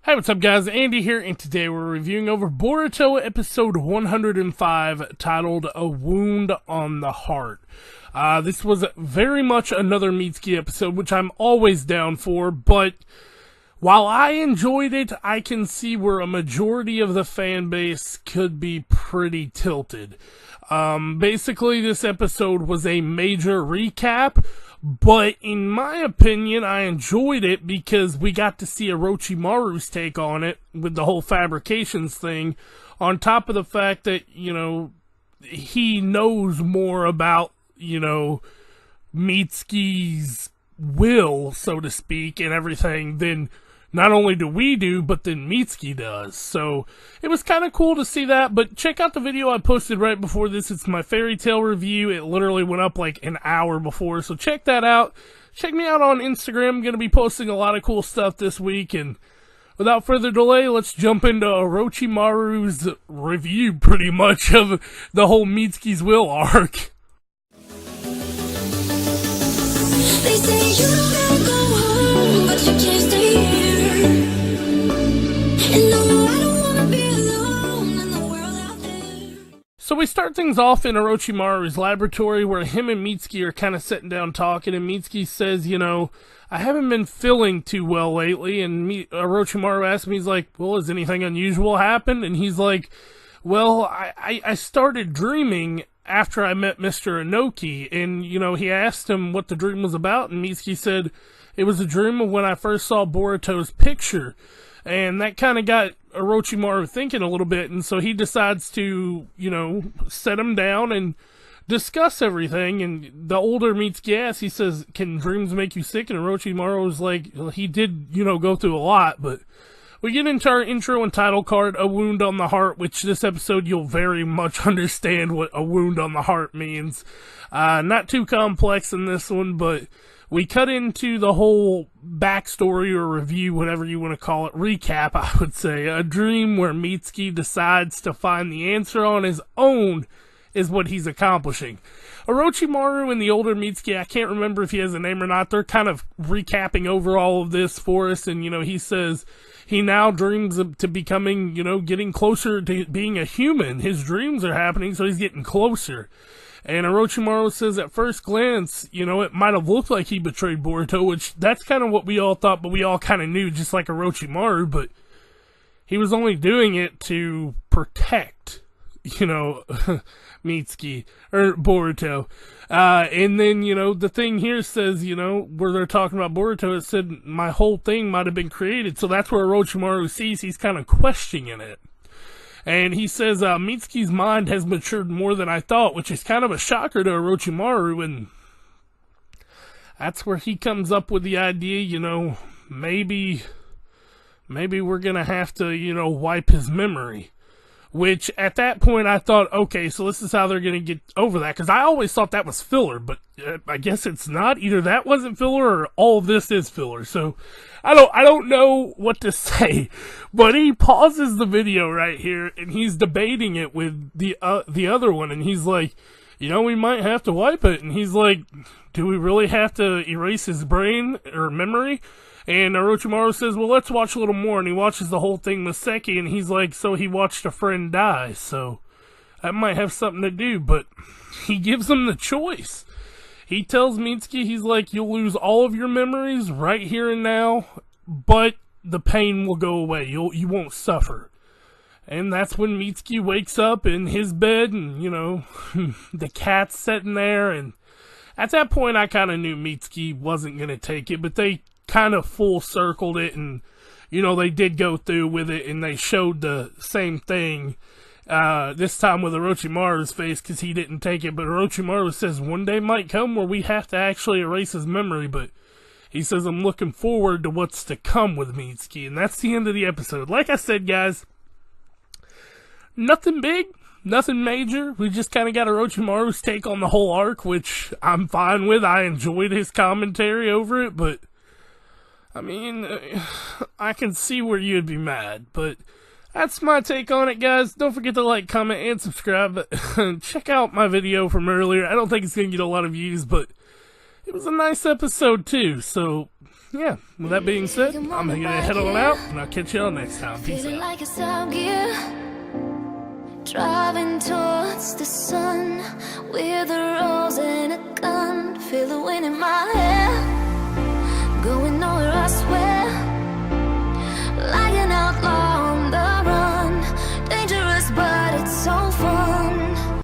Hey, what's up guys, Andy here, and today we're reviewing over Boruto episode 105, titled A Wound on the Heart. This was very much another Mitsuki episode, which I'm always down for, but while I enjoyed it, I can see where a majority of the fan base could be pretty tilted. Basically, this episode was a major recap, but in my opinion, I enjoyed it because we got to see Orochimaru's take on it with the whole fabrications thing, on top of the fact that, he knows more about, Mitsuki's will, so to speak, and everything than not only do we do, but then Mitsuki does. So it was kind of cool to see that, but check out the video I posted right before this. It's my fairy tale review. It literally went up like an hour before, so check that out. Check me out on Instagram. I'm going to be posting a lot of cool stuff this week, and without further delay, let's jump into Orochimaru's review, pretty much, of the whole Mitsuki's will arc. They say you don't gotta go home, but you can't stay here. And no, I don't wanna be alone in the world out there. So we start things off in Orochimaru's laboratory, where him and Mitsuki are kind of sitting down talking, and Mitsuki says, I haven't been feeling too well lately, and Orochimaru asks me, he's like, well, has anything unusual happened? And he's like, well, I started dreaming after I met Mr. Inoki, and, he asked him what the dream was about, and Mitsuki said, it was a dream of when I first saw Boruto's picture, and that kind of got Orochimaru thinking a little bit, and so he decides to, set him down and discuss everything, and the older Mitsuki asks, he says, can dreams make you sick? And Orochimaru was like, well, he did, go through a lot, but we get into our intro and title card, A Wound on the Heart, which this episode you'll very much understand what a wound on the heart means. Not too complex in this one, but we cut into the whole backstory or review, whatever you want to call it, recap, I would say. A dream where Mitsuki decides to find the answer on his own is what he's accomplishing. Orochimaru and the older Mitsuki, I can't remember if he has a name or not, they're kind of recapping over all of this for us, and, he says he now dreams of to becoming, getting closer to being a human. His dreams are happening, so he's getting closer. And Orochimaru says at first glance, it might have looked like he betrayed Boruto, which that's kind of what we all thought, but we all kind of knew, just like Orochimaru, but he was only doing it to protect, Mitsuki, or Boruto. And then, the thing here says, where they're talking about Boruto, it said my whole thing might have been created, so that's where Orochimaru sees he's kind of questioning it. And he says, Mitsuki's mind has matured more than I thought, which is kind of a shocker to Orochimaru, and that's where he comes up with the idea, maybe we're gonna have to, wipe his memory. Which, at that point, I thought, okay, so this is how they're gonna get over that, because I always thought that was filler, but I guess it's not. Either that wasn't filler, or all of this is filler, so I don't know what to say, but he pauses the video right here, and he's debating it with the other one, and he's like, we might have to wipe it, and he's like, do we really have to erase his brain, or memory? And Orochimaru says, well, let's watch a little more, and he watches the whole thing with Seki, and he's like, so he watched a friend die, so that might have something to do, but he gives him the choice. He tells Mitsuki, he's like, you'll lose all of your memories right here and now, but the pain will go away, you won't suffer. And that's when Mitsuki wakes up in his bed, and, the cat's sitting there, and at that point I kind of knew Mitsuki wasn't going to take it, but they kind of full circled it, and they did go through with it, and they showed the same thing this time with Orochimaru's face, because he didn't take it. But Orochimaru says one day might come where we have to actually erase his memory, but he says I'm looking forward to what's to come with Mitsuki. And that's the end of the episode. Like I said, guys, nothing big, nothing major. We just kind of got Orochimaru's take on the whole arc, which I'm fine with. I enjoyed his commentary over it, but I mean, I can see where you'd be mad, but that's my take on it, guys. Don't forget to like, comment, and subscribe. Check out my video from earlier. I don't think it's going to get a lot of views, but it was a nice episode, too. So, yeah, with that being said, I'm going to head on out, and I'll catch y'all next time. Peace Feeling out. like it's out gear, driving towards the sun with a rose and a gun. Feel the wind in my hair, going nowhere, I swear.